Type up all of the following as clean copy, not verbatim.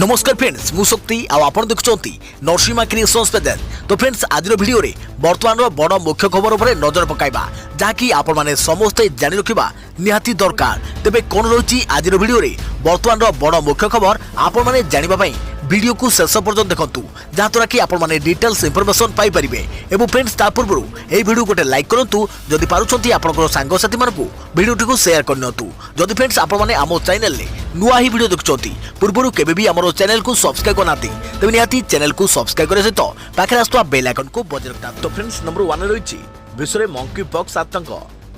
नमस्कार फ्रेंड्स मु शक्ति आपण देखुंत नरसिंहा क्रिएशंस पेज। तो फ्रेंड्स आज वीडियो रे वर्तमान बड़ मुख्य खबर उपर नजर पकाइबा जहाँकि आपण माने समस्ते जानि रखिबा निहाती दरकार। तेबे कोन रहुची आज वीडियो रे वर्तमान बड़ मुख्य खबर आपण माने जानिबा पई वीडियो को शेष पर्यंत देखंतु जहाँद्वारा कि आपण माने डिटेल्स इनफॉरमेशन पाई परिबे। एवं फ्रेंड्स ता पूर्व ए वीडियो गोटे लाइक करंतु जदि पारुछंती आपनकर सांग साथी मानकु वीडियो टिको शेयर करनियंतु। जदि फ्रेंड्स आपण माने हमो चैनल ले नुआ ही वीडियो देखुछंती पूर्वरु केबे भी हमरो चैनल को सब्सक्राइब करनाती तेबे निहाती चैनल को सब्सक्राइब करे सहित पाखरे आस्तुवा बेल आइकन को बजाय रखता। तो फ्रेंड्स नंबर 1 रे रहिछि विश्व रे मंकी पॉक्स आतंक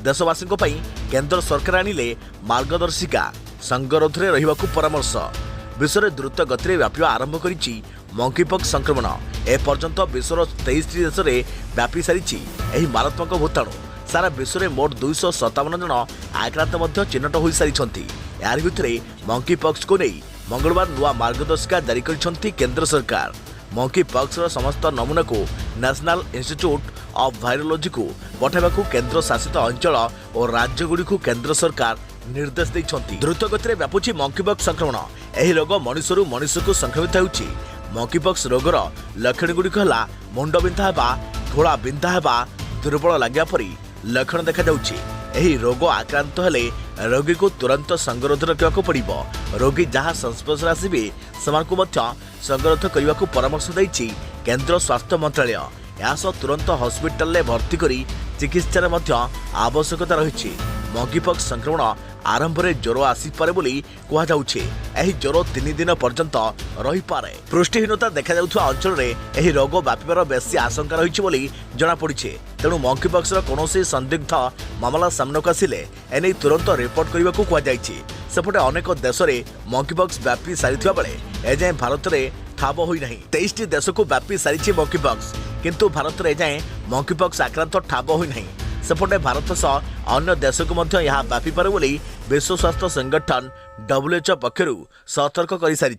देशवासी को पई केंद्र सरकार आनिले मार्गदर्शिका संगरोध रे रहिबाकू परामर्श। विश्व में द्रुत गति में व्यापा आरंभ करिछि मंकीपॉक्स संक्रमण। ए पर्यंत विश्वर 23 देश में व्यापी सारी मारात्मक भूताणु। सारा विश्व में मोट 257 जन आक्रांत चिन्हट हो सारी। यार भितर मंकीपॉक्स को नहीं मंगलवार नुआ मार्गदर्शिका जारी करिसेंती केंद्र सरकार। मंकीपॉक्स समस्त नमूना को नेशनल इंस्टीट्यूट ऑफ वायरोलॉजी को पठाइबाकू केंद्र शासित अंचल और राज्यगुड़ी को केंद्र सरकार निर्देश देइछंती। द्रुत गति में व्यापुछि मंकीपॉक्स संक्रमण। एही रोग मनुष्यरू मनुष्य को संक्रमित होउछि। मंकीपॉक्स रोगर लक्षण गुड़िक है मुंड बिंधा हेबा, घोड़ा बिंधा हेबा, दुर्बल लगे परी लक्षण देखा जाउछि। एही रोग आक्रांत हेले रोगी को तुरंत संगरोध रखा पड़िबो। रोगी जहाँ संस्पर्श आसिबे सेमानकु मध्य संगरोध करने परामर्श देइछि केंद्र स्वास्थ्य मंत्रालय। यासह तुरंत हॉस्पिटल में भर्ती करी चिकित्सार मध्य आवश्यकता रही। मंकीपॉक्स संक्रमण आरंभ में ज्वर आसीपे बोली कहुचे। यह ज्वर 3 दिन पर्यंत रही पारे। पुष्टिहीनता देखा जाउथुवा अंचल में यह रोग व्यापार बेसी आशंका रही बोली जना पड़ी। तेणु मंकीपॉक्स कौन संदिग्ध मामला सामना को आसिले एने तुरंत रिपोर्ट करने को कहुई। सेपटे अनेक देश में मंकीपॉक्स व्यापी सारी बेले एजाए भारत में ठाब होना। 23 देश को व्यापी सारी मंकीपॉक्स किंतु भारत में एजाए मंकीपॉक्स आक्रांत ठाब होना। सेपटे भारत सह अन्य देश को मध्य यह व्यापी पारे बोली विश्व स्वास्थ्य संगठन WHO पक्षरु सतर्क कर सारी।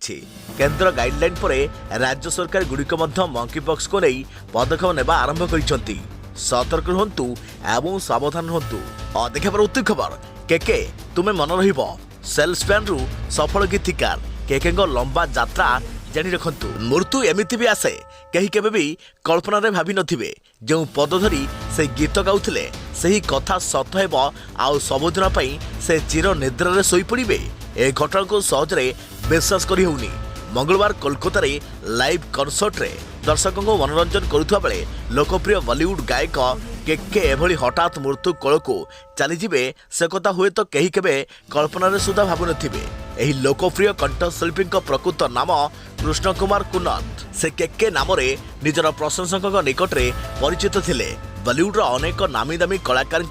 केंद्र गाइडलाइन पर राज्य सरकार गुड़िक मंकीपॉक्स को नहीं पदक्षेप नेबा आरंभ करिसेंती। सतर्क रुहंतु एवं सावधान रुहंतु। और देखा उत्तम खबर केके तुमे मन रहिबो सेल्समैन रु सफल गीतिकार केके लंबा यात्रा जानी रखंतु। मृत्यु एमिति भी आसे कहीं केबे भी कल्पना रे भाभी नथिबे। जो पद धरी से गीत गाउथिले सही कथा सत हेबो आउ सबुदिन पई से चिर निद्रा रे सोई पड़िबे। ए घटना को सहजरे विश्वास करि होउनी। मंगलवार कोलकाता रे लाइव कॉन्सर्ट रे दर्शकों को मनोरंजन करुवा बेले लोकप्रिय बॉलीवुड गायक केके एभली हठात मृत्यु कोल को चलीजे से कथा हुए तो कहीं केबे कल्पना रे सुधा भाबु नथिबे। एही लोकप्रिय कंठशिल्पी प्रकृत नाम कृष्ण कुमार कुन्नत। से केके नाम रे निजर प्रशंसकों निकट में परिचित थिले। बॉलीवुड अनेक नामी दामी कलाकार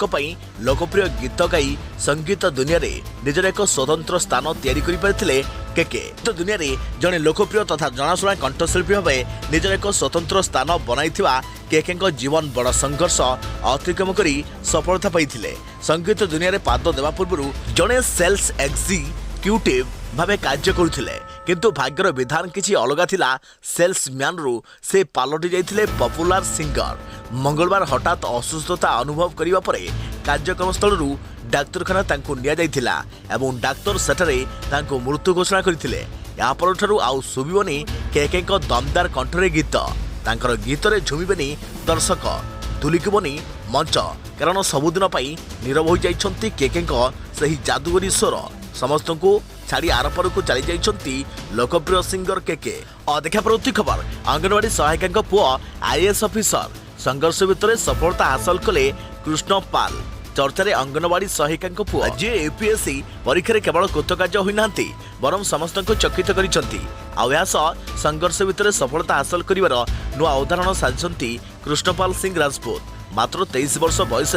लोकप्रिय गीत गाई संगीत दुनिया रे निजर एक स्वतंत्र स्थान तैयारी करि परिथिले। केके तो दुनिया रे जने लोकप्रिय तथा जनाशुना कंठशिल्पी भावे निजर एक स्वतंत्र स्थान बनाइथिबा केके जीवन बड़ संघर्ष अतिक्रम करी सफलता पाइथिले। संगीत दुनिया रे पाद देवा पूर्व जने सेल्स एक्जिक्यूटिव भावे कार्य करुथिले किंतु भाग्यर विधान किछि अलगा थिला। सेल्समैन रु से पालटी जाइथिले पॉपुलर सिंगर। मंगलवार हठात असुस्थता अनुभव करिबा परे कार्यक्रम स्थल रु डाक्तरखाना तांको निया जाइथिला एवं डाक्तर सेठारे तांको मृत्यु घोषणा करथिले। या परठारु आउ सुबिबनी केके दमदार कंठरे गीत। तांकर गीत रे झुमिबेनी दर्शक दुलिकबनी मंच कारण सबुदिन पई नीरव हो जाइछंती केके सही जादूगरी स्वर। समस्त को छाड़ी आरपर को चली जाइछंती लोकप्रिय सिंगर केके। और देखा प्रति खबर अंगनवाड़ी सहायिका पुआ IAS ऑफिसर संघर्ष भितर सफलता हासिल कले कृष्ण पाल। चर्चारे अंगनवाड़ी सहायिका पुआ जे APSC परीक्षा केवल कृतकार्य होना बरम समस्त को चकित करिसेंती। संघर्ष भितर सफलता हासिल करिवार नुआ उदाहरण साजिसेंती कृष्णपाल सिंह राजपूत। मात्र 23 वर्ष बयस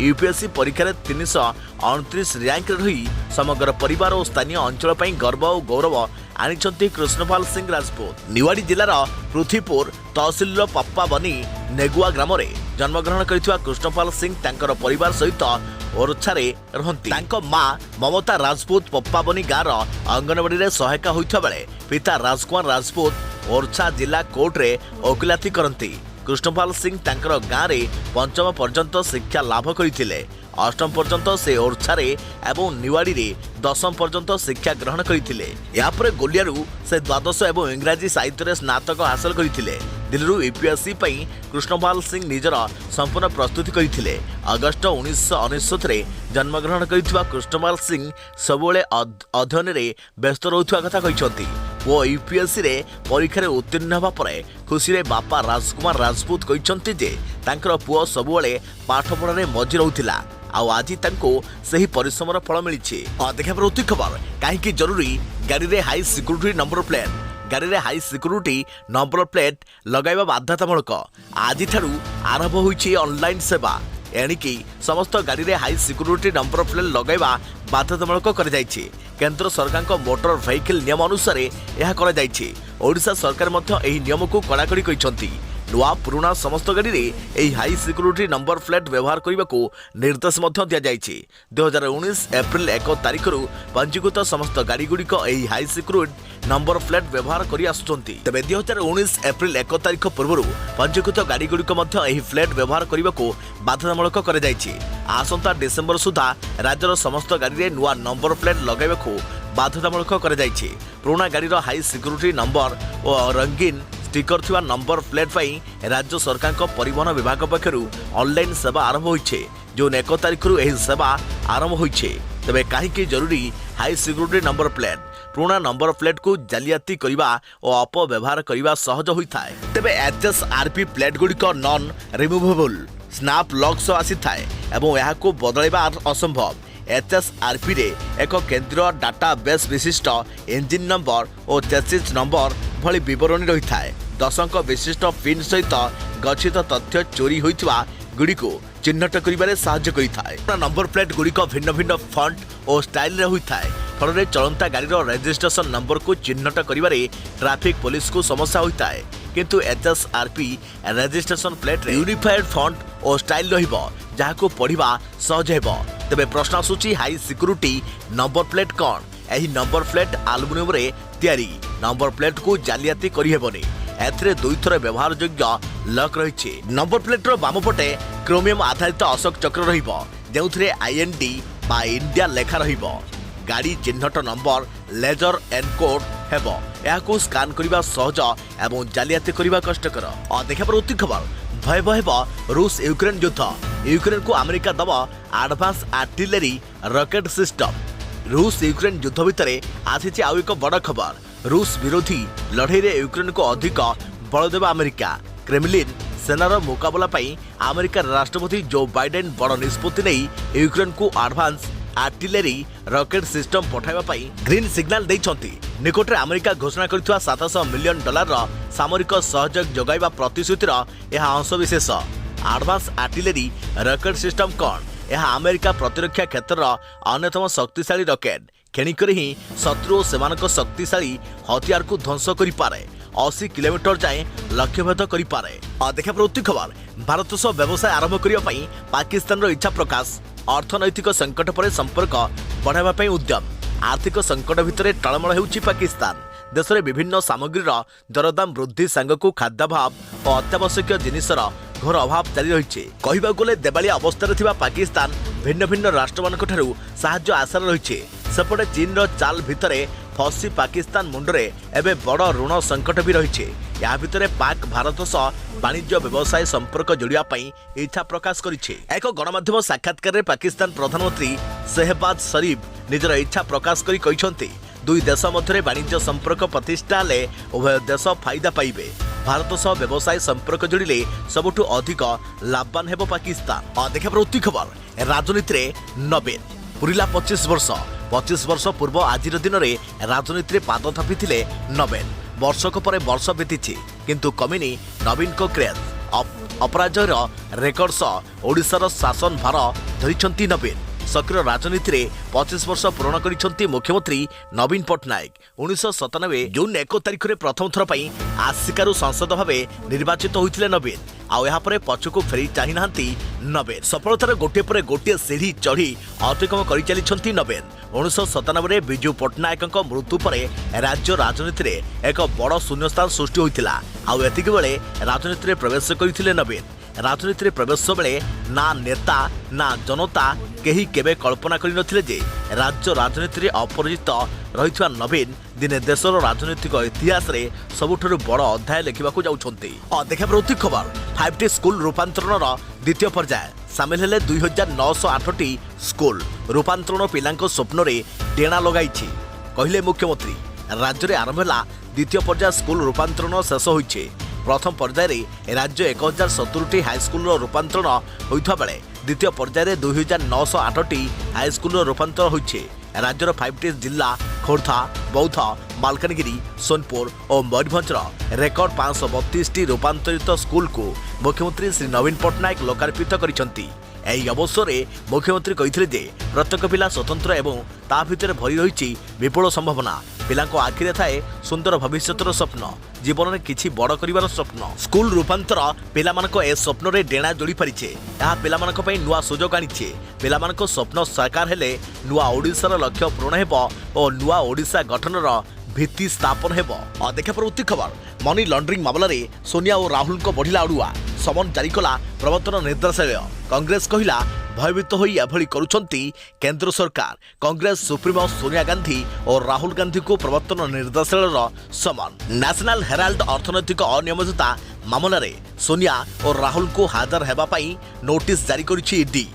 UPSC परीक्षा 329 रैंक रही समग्र परिवार और स्थानीय अंचल पर गर्व और गौरव आनिछंती कृष्णपाल सिंह राजपूत। निवाड़ी जिलार पृथ्वीपुर तहसिल पप्पा बनी नेगुआ ग्राम में जन्मग्रहण करथिबा कृष्णपाल सिंह तांकर परिवार सहित ओरछारे रहंती। तांको मां ममता राजपूत पप्पा बनी गाँव अंगनवाड़ी रे सहायिका होइथा बेले पिता राजकुमार राजपूत ओरछा जिला कोर्ट रे वकिलाती करंती। कृष्णपाल सिंह तांकर गाँव रे पंचम पर्यंत शिक्षा लाभ करथिले। अष्टम पर्यंत से ओरछारे एवं निवाड़ी रे दशम पर्यंत शिक्षा ग्रहण करथिले। यापर गोलियारू से द्वादश एवं इंग्राजी साहित्य स्नातक हासिल करथिले। दिल्ली यूपीएससी पई कृष्णपाल सिंह निजर संपूर्ण प्रस्तुति करथिले। अगस्त 1969 रे जन्मग्रहण करथिबा कृष्णपाल सिंह सबुले अध्ययन रे व्यस्त रहुथुवा कथा कहिसंती। वो यूपीएससी रे परीक्षा रे उत्तीर्ण होबा परे खुशी रे बापा राजकुमार राजपूत कहिसंती जे तांकर पुओ सबुले पाठ पढ़ा रे मजी रहुथिला। आउ आज तांको सही परिश्रमर फल मिली। देखा प्रति खबर कहीं जरूरी गाड़ी रे हाई सिक्यूरिटी नंबर प्लेट गाड़ी रे हाई सिक्यूरिटी नंबर प्लेट लगाइबा बाध्यतामूलक। आज ठारू आरंभ होइछि ऑनलाइन सेवा। एणिकी समस्त गाड़ी रे हाई सिक्यूरिटी नंबर प्लेट लगाइबा बाध्यतामूलक कर जाइछि। केंद्र सरकार को मोटर व्हीकल नियम अनुसार यह कर जाइछि। ओडिशा सरकार मध्य एही नियम को कड़ाकड़ी कहिसंती। नुआ पुराना समस्त गाड़ी रे एही हाई सिक्यूरिटी नंबर प्लेट व्यवहार करने को निर्देश दिया जाइछि। 2019 एप्रिल 1 तारिख रु पंजीकृत समस्त गाड़ी गुड़िक एही हाई सिक्यूरिटी नंबर प्लेट व्यवहार करि आसुचंती। तबे 2019 एप्रिल 1 तारिख पूर्व पंजीकृत गाड़ी गुड़िक एही प्लेट व्यवहार करने को बाध्यतामूलक कर जाइछि। आसंता डिसेंबर सुधा राज्यर समस्त गाड़ी रे नुआ नंबर प्लेट लगाइबाकू बाध्यतामूलक कर जाइछि। पुराना गाड़ी रो हाई सिक्यूरिटी नंबर और रंगीन स्टिकर थिबा नंबर प्लेट पाई राज्य सरकार को परिवहन विभाग पक्षरु ऑनलाइन सेवा आरंभ होइछे। जून 1 तारिख रु एही सेवा आरंभ होइछे। तबे काहेकि जरूरी हाई सिक्यूरिटी नंबर प्लेट पुराना नंबर प्लेट को जालियाती करबा और अपव्यवहार करबा सहज होइथाय। तबे एचएसआरपी प्लेट गुड़िक नॉन रिमूवेबल स्नैप लॉक सह आसी थाए एवं यह को बदलैबा असंभव। एचएसआरपी रे एक केंद्रीय डाटा बेस विशिष्ट इंजिन नंबर और चेसिस नंबर भली विवरणी रही थाए। दशक विशिष्ट पिन सहित गच्छित तथ्य चोरी होइथिबा गुड़िको चिन्हट करिबारे साहाय्य करिथाए। नंबर प्लेट गुड़िक भिन्न भिन्न फॉन्ट और स्टाइल रे होइथाए। फल चलता गाड़ी रजिस्ट्रेशन नंबर को चिन्हट करिबारे ट्रैफिक पुलिस को समस्या होइथाए। किंतु एचएसआरपी रजिस्ट्रेशन प्लेट रे यूनिफाइड फॉन्ट और स्टाइल रहिबो जाहाको पढ़िबा सहज हेबो। तबे प्रश्न आसुची हाई सिक्यूरिटी नंबर प्लेट कौन? एही नंबर प्लेट आलुमिनियम रे तैयारी। नंबर प्लेट को जालियाती करि हेबोनी। एथरे दुई थर व्यवहार योग्य लक रहिछि। नंबर प्लेट रो बाम पटे क्रोमियम आधारित अशोक चक्र रहिबो जेउथरे आईएनडी बा इंडिया लेखा रहिबो। गाड़ी चिन्हट नंबर लेजर एनकोड हेबो। याको स्कान करिबा सहज एवं जालियाती करिबा कष्टकर। देखा प्रति खबर भयावह हेबो रूस यूक्रेन युद्ध। यूक्रेन को अमेरिका दब एडवांस आर्टिलरी रॉकेट सिस्टम। रूस यूक्रेन युद्ध भितर आसी आउ एक बड़ खबर। रूस विरोधी लड़ाई रे यूक्रेन को अधिक बल देवा अमेरिका। क्रेमलिन सेनार मुकाबला पाई अमेरिका राष्ट्रपति जो बाइडेन बड़ निष्पत्ति नहीं यूक्रेन को एडवांस आर्टिलरी रॉकेट सिस्टम पठाइबा पाई ग्रीन सिग्नल दैछंती। निकटरे अमेरिका घोषणा करथिबा $700 मिलियन सामरिक सहयोग जोगाइबा प्रतिश्रुतिर यह अंशविशेष। एडवांस आर्टिलरी रॉकेट सिस्टम कौन? यह अमेरिका प्रतिरक्षा क्षेत्र अन्यतम शक्तिशाली रॉकेट। क्षणिक ही शत्रु और शक्तिशाली हथियार को ध्वंस कर पारे। 80 किलोमीटर जाए लक्ष्यभेद कर पारे। देखा प्रति खबर भारत सह व्यवसाय आरंभ करने पाकिस्तान इच्छा प्रकाश। अर्थनैतिक संकट पर संपर्क बढ़ावा उद्यम। आर्थिक संकट भितर टळमळ होउछि पाकिस्तान। देश में विभिन्न सामग्रीर दरदाम वृद्धि सांगक खाद्याभाव और अत्यावश्यक जिनिसर घोर अभाव जारी रही। कहवा गले देवालिया अवस्था थिबा पाकिस्तान भिन्न भिन्न राष्ट्रमानक ठारू साहाय्य आशार रही। सेपटे चीन चाल भितर फसी पाकिस्तान मुंडरे एबे बड़ ऋण संकट भी रही। या भितर पाक भारत सह वाणिज्य व्यवसाय संपर्क जोड़िया इच्छा प्रकाश करिछि। एक गणमाध्यम साक्षात्कार पाकिस्तान प्रधानमंत्री शहबाज शरीफ निजर इच्छा प्रकाश करी कहिसंती दुई देश मध्य वाणिज्य संपर्क प्रतिष्ठा ले उभय देश फायदा पाइबे। भारत सह व्यवसाय संपर्क जोड़िले सबुठु अधिक लाभवान हेबो पाकिस्तान। देखा प्रति खबर राजनीति रे नवीन पुरिला 25 वर्ष। 25 वर्ष पूर्व आज दिन में राजनीति में पाद थापिथिले नवीन। वर्षक पर वर्ष बीती किंतु कमिनी नवीन को क्रेज। अपराजयर रेकर्ड सह ओडिशार शासन भार धरिछंती नवीन। सक्रिय राजनीति में 25 वर्ष पूर्ण करिछंती मुख्यमंत्री नवीन पट्टनायक। 1997 जून 1 तारिख में प्रथम थर पर आसिकारु सांसद भावे निर्वाचित होइथिले नवीन। आउ यहाँ पर पछकु फेरी चाहि नाहंती नवीन। सफलतार गोटे पर गोटे सीढ़ी चढ़ी अतिक्रम कर चली नवीन। 1997 विजु पट्टनायक मृत्यु पर राज्य राजनीति में एक बड़ शून्यस्थान सृष्टि होइथिला। आउ एतिक बेले राजनीति में प्रवेश करथिले नवीन। राजनीति प्रवेश बेले ना नेता ना जनता केही केबे कल्पना करि नथिले जे राज्य राजनीति अपरिचित रहितवा नवीन दिने देशर राजनीतिक इतिहास रे सबुठु बड़ अध्याय लिखा जाउछन्ती। देखा प्रति खबर 5टी स्कूल रूपांतरण द्वितीय पर्याय सामिल हेले 2908टी स्कूल रूपांतरण पिलांको स्वप्न रे डेणा लगाइछि कहिले मुख्यमंत्री। राज्य में आरंभ है द्वितीय पर्याय स्कूल रूपांतरण शेष होइछे। प्रथम पर्याय राज्य 1070टी हाईस्कूल रूपांतरण होइथा बेले द्वितीय पर्याय 2908टी हाईस्कूल रूपांतरण होइछे। राज्यर 5टी जिला खोर्धा बौद्ध मालकानगिरी सोनपुर और मयूरभंजर रेकर्ड 532टी रूपांतरित स्कूल को मुख्यमंत्री श्री नवीन पट्टनायक लोकार्पित करिसेंती। एही अवसर में मुख्यमंत्री कहिथिले जे प्रत्येक पिला स्वतंत्र एवं ता भितर भरी रहिछि विपुल संभावना। पिलांको आखिरे थाए सुंदर भविष्यतर स्वप्न जीवन में किछि बड़ करिवार स्वप्न। स्कूल रूपांतर पिलामानको ए स्वप्न रे डेणा जोड़ी पारिछे। एहा पिलामानको पई नुआ सुजोग आनिछे। पिलामानको स्वप्न साकार हेले नुआ ओडिसार लक्ष्य पूर्ण हेबो और नुआ ओडिसा गठनर भित्ति स्थापन हेबो। देखा प्रवृत्ति खबर मनी लॉन्ड्रिंग मामला रे सोनिया और राहुल को बढ़िला अड़ुआ समन जारी कला प्रवर्तन निर्देशालय। कांग्रेस कहिला भयभीत होई एभली करुछंती केंद्र सरकार। कांग्रेस सुप्रीमो सोनिया गांधी और राहुल गांधी को प्रवर्तन निर्देशालय समन। नेशनल हेराल्ड अर्थनैतिक अनियमितता मामला रे सोनिया और राहुल को हाजर हेबा पई नोटिस जारी करिछि ईडी।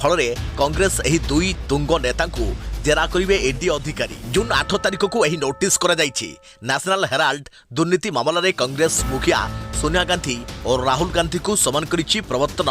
फलरे कांग्रेस एही दुई तुंग नेता को जेरा करिवे ईडी अधिकारी। जून 8 तारिख को एही नोटिस करा जाइछि। नेशनल हेराल्ड दुर्नीति मामला रे कांग्रेस मुखिया सोनिया गांधी और राहुल गांधी को समन करिछि प्रवर्तन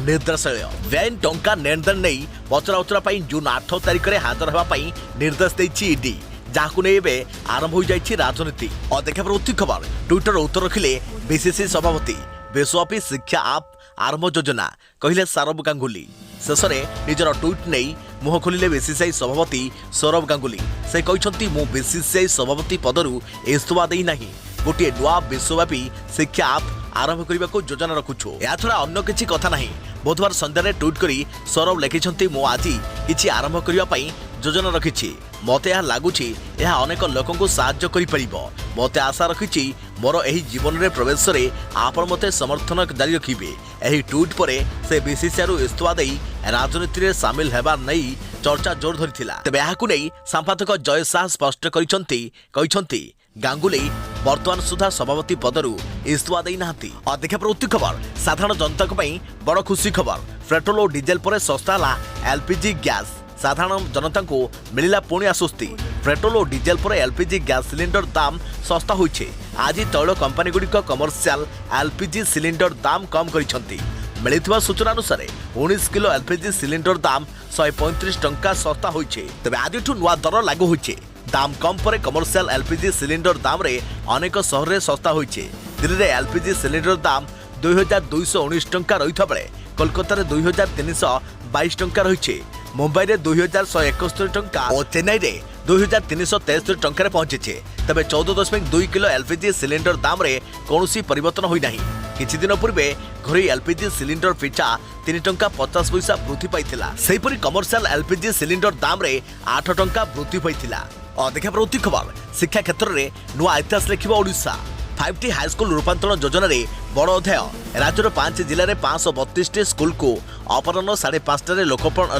निर्देशालय। वैन टंका लेनदेन नहीं पचरा उचरा पई जून 8 तारिख रे हाजर हेबा पई निर्देश दैछि ईडी। जाहाकु नै एबे आरंभ हो जाइछि राजनीति। देखा प्रवृत्ति खबर ट्विटर उत्तर रखिले बीसीसी सभापति। विश्वव्यापी शिक्षा आप आरंभ योजना कहिले सौरभ गांगुली। शेष में निजर ट्वीट नहीं मुह खोलिले बीसीसीआई सभापति सौरभ गांगुली। से कहते मु बीसीसीआई सभापति पदरू इस्तीफा देई नाही, गोटे नुआ विश्वव्यापी शिक्षा आप आरंभ करने को योजना रखुछु। या छड़ा अन्य किछि कथा नहीं। बुधवार संध्यारे ट्वीट करी सौरभ लिखिछंती मु आज किछि आरंभ करिया पई योजना रखिछि। मते यह लगुछि यह अनेक लोकंको साहाय्य करि परिबो। मते आशा रखिछि मोर एही जीवन रे प्रवेश रे आपण मते समर्थन जारी रखिबे। एही ट्वीट परे से बीसीसीआई इस्तीफा देई राजनीति रे शामिल हेबार नै चर्चा जोर धरिथिला। तबे याकु नै संपादक जय शाह स्पष्ट कहिछंती गांगुली वर्तमान सुधा सभापति पदरू इस्तीफा देई नाहंती। देखा प्रवृत्ति खबर साधारण जनता पई बड़ खुशी खबर। पेट्रोल और डीजेल पर सस्ता ला एलपीजी गैस। साधारण जनता को मिलिला पुणी आश्वस्ति। पेट्रोल और डीजेल पर एलपीजी गैस सिलिंडर दाम सस्ता होइछे। आज तैल कंपनी गुड़िक कमर्शियल एलपीजी सिलिंडर दाम कम करिसेंती। मिलिथिबा सूचना अनुसार 19 किलो एलपीजी सिलिंडर दाम 135 टंका सस्ता होइछे। तबे आजिठु नुआ दर लागू होइछे। दाम कम पर कमर्शियल एलपीजी सिलिंडर दाम रे अनेक शहर रे सस्ता होइछे। दिल्ली रे एलपीजी सिलिंडर दाम 2219 टंका रहिथा बेले कोलकाता रे 2322 टंका रहिछे। मुंबई रे 2171 टंका और चेन्नई रे 2373 टंका पहुंचे। तबे 14.2 किलो एलपीजी सिलिंडर दाम रे कौनसी परिवर्तन होई नाही। किछि दिन पूर्वे घरे एलपीजी सिलिंडर पिछा 3 टंका 50 पैसा वृद्धि पाइथिला। सेहिपरि कमर्शियल एलपीजी सिलिंडर दाम रे 8 टंका वृद्धि पाइथिला। देखा प्रवृत्ति खबर शिक्षा क्षेत्र में नुआ इतिहास लिखिबा ओडिशा। 5टी हाईस्कूल रूपांतरण योजना रे बड़ अध्याय। राज्यर 5 जिले में 532टी स्कूल को अपराह 5:30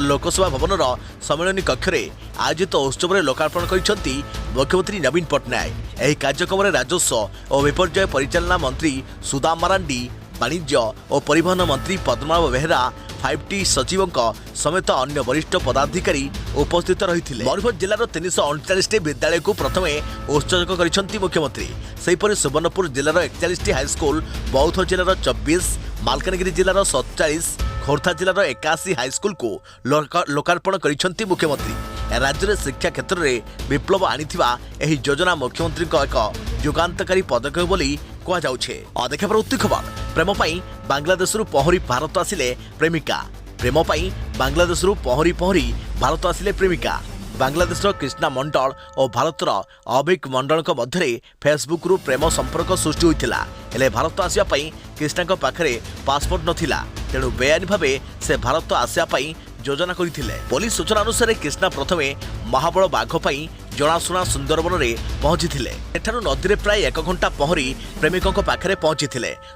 लोकसभा भवन सम्मेलन कक्ष में आयोजित उत्सव में लोकार्पण करिसेंती मुख्यमंत्री नवीन पट्टनायक। एही कार्यक्रम में राजस्व और विपर्यय परिचालना मंत्री सुदाम मारांडी, वाणिज्य और परिवहन मंत्री पद्मनाभ बेहेरा, 5टी सचिवों समेत अन्य वरिष्ठ पदाधिकारी उपस्थित रही। मयूरभंज जिलार 339टी विद्यालय को प्रथमे उत्सर्ग करिसेंती मुख्यमंत्री। सेहिपरि सुवर्णपुर जिलार 41टी हाईस्कूल, बौद्ध जिलार 24, मालकानगिरी जिलार 47, खोर्धा जिलार 81 हाईस्कूल को लोकार्पण करिसेंती मुख्यमंत्री। राज्य में शिक्षा क्षेत्र में विप्लव आनिथिबा एही योजना मुख्यमंत्री एक युगांतकारी पदक्षेप बोली कह जाउछे। देखा प्रवृत्ति खबर प्रेम पई बांग्लादेश पहरी भारत आसिले प्रेमिका। प्रेम पई बांग्लादेश पहरी भारत आसिले प्रेमिका। बांग्लादेश कृष्णा मंडल और भारतर अभिक मंडल मध्य फेसबुक रु प्रेम संपर्क सृष्टि होता। हेले भारत आसिया पई कृष्णा पाखरे पासपोर्ट नथिला, तेणु बेआईन भावे से भारत आसिया पई योजना करथिले। पुलिस सूचना अनुसार कृष्णा प्रथमे महाबल बाघ पई जनाशुना सुंदरबन में पहुंची एठारू नदी में प्राय 1 घंटा पहरी प्रेमिकों पाखे पहुंची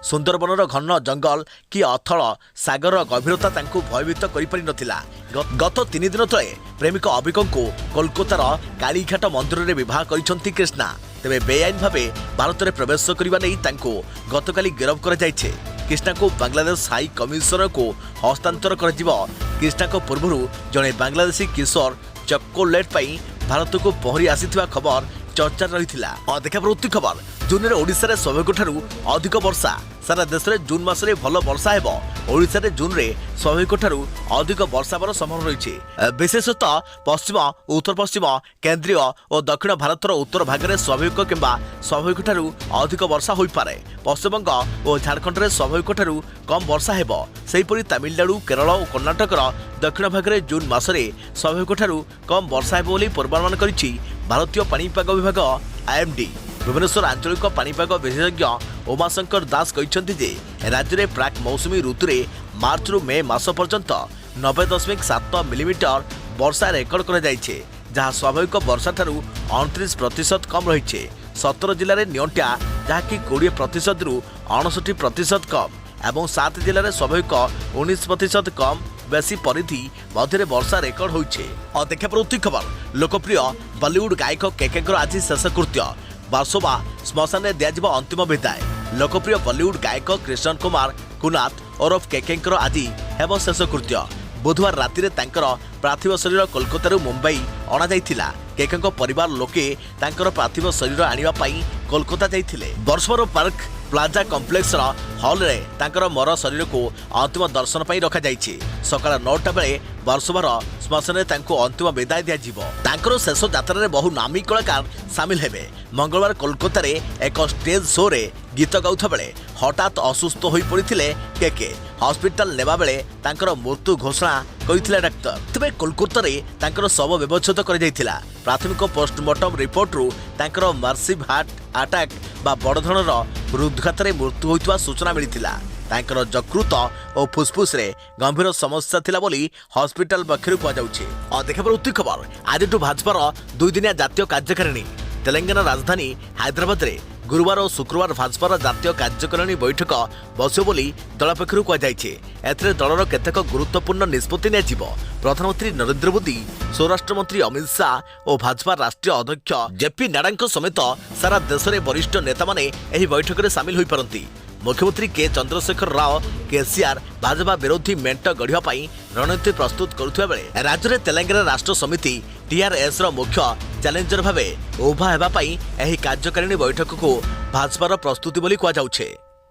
सुंदरबन घन जंगल कि अथल सागर गभीरता तांकु भयभीत करि नथिला। गत 3 दिन तले प्रेमिक अबिकों को कोलकातार कालीघाट मंदिर में विवाह करिसंती कृष्णा। तेबे बेआईन भावे भारत में प्रवेश करने नहीं तांको गतकाली गिरफ कर जाइछे। कृष्णा को बांग्लादेश हाई कमिशनर को हस्तांतर कर कृष्णा को पूर्व जड़े बांग्लादेशी किशोर चकोलेट पाई भारत को पहरी आसीथिबा खबर चर्चा रही। देखा प्रवृत्ति खबर जून में ओडिशा रे स्वाभाविक ठारू अधिक वर्षा। सारा देश में जून मासरे भल वर्षा हेबो। ओडिशा रे जून रे स्वाभाविक ठारू अधिक वर्षा होबार संभावना रही। विशेषतः पश्चिम उत्तर पश्चिम केंद्रीय और दक्षिण भारतर उत्तर भाग में स्वाभाविक किंबा स्वाभाविक ठारू अधिक वर्षा हो पारे। पश्चिमबंग और झारखंड में स्वाभाविक ठारू कम वर्षा हेबो। सेहीपरि तमिलनाडु केरल और कर्णाटकर दक्षिण भाग में जून मासरे स्वाभाविक ठारू कम वर्षा हेबो बोली पूर्वानुमान करिछि भारतीय पाणीपाग विभाग आईएमडी। भुवनेश्वर आंचलिक पाणीपाग विशेषज्ञ उमाशंकर दास कहते जे राज्य में प्राक मौसुमी ऋतु में मार्च रु मे मास पर्यंत 90.7 मिलीमीटर वर्षा रेकर्ड कर जहाँ स्वाभाविक वर्षा ठारू 29% कम रही। 17 जिले में नियंटिया जहाँकि 20% रु 69% कम एवं 7 जिले में स्वाभाविक 19% कम बेसी परिधि मध्य वर्षा रेकर्ड होइछे। और देखा प्रवृत्ति खबर लोकप्रिय बॉलीवुड गायक केकेंकर आज शेष कृत्य बारसोवा श्मशान में दिया अंतिम विदाय। लोकप्रिय बॉलीवुड गायक कृष्ण कुमार कुनाथ ओरफ केकेंकर आज हेब शेष कृत्य। बुधवार राति तांकर पार्थिव शरीर कोलकाता मुंबई अणा जाइथिला। केकेंकर परिवार लोके तांकर पार्थिव शरीर आनिबा पई कोलकाता जाइथिले। बरसोवर पार्क प्लाजा कॉम्प्लेक्स हॉल रे तांकर मर शरीर को अंतिम दर्शन पई रखा जाइछि। सकाळ 9टा बेले बरसोवर श्मशान में तांको अंतिम विदाय दिया जिवो। तांकर शेष यात्रा रे बहु नामी कलाकार शामिल हेबे। मंगलवार कोलकाता रे एक स्टेज शो रे गीत गाउथा बेले हठात असुस्थ होई पड़िथिले केके। हॉस्पिटल नेबा बेले तांकर मृत्यु घोषणा करिथिले डाक्टर। तबे कोलकाता रे तांकर शव व्यवच्छेद कर जाइथिला। प्राथमिक पोस्टमार्टम रिपोर्ट रु तांकर मार्सिव हार्ट अटैक बा बड़ धरणर हृदघात रे मृत्यु होइतवा सूचना मिलिथिला। तांकर यकृत और फुसफुस रे गंभीर समस्या थिला बोली हॉस्पिटल पक्षरु कह जाउछि। और देखा प्रवृत्ति खबर आज भाजपार 2 दिनिया जातीय कार्यकारिणी तेलंगाना राजधानी हैदराबाद रे गुरुवार और शुक्रवार भाजपार जातीय कार्यकारिणी बैठक बसियो बोली दल पक्षरु कह जाइछि। एथरे दलर केतेक गुरुत्वपूर्ण निष्पत्ति नियाजिबो। प्रधानमंत्री नरेंद्र मोदी, स्वराष्ट्र मंत्री अमित शाह और भाजपा राष्ट्रीय अध्यक्ष जेपी नड्डा समेत सारा देश में वरिष्ठ नेता माने एही बैठक में सामिल होई परंती। मुख्यमंत्री के चंद्रशेखर राव केसीआर भाजपा विरोधी मेंट गढ़िया रणनीति प्रस्तुत करुवा बेले राज्य में तेलंगाना राष्ट्र समिति टीआरएस मुख्य चैलेंजर भावे उभा हेबा पई एही कार्यकारिणी बैठक को भाजपार प्रस्तुति बोली कह जाउछे।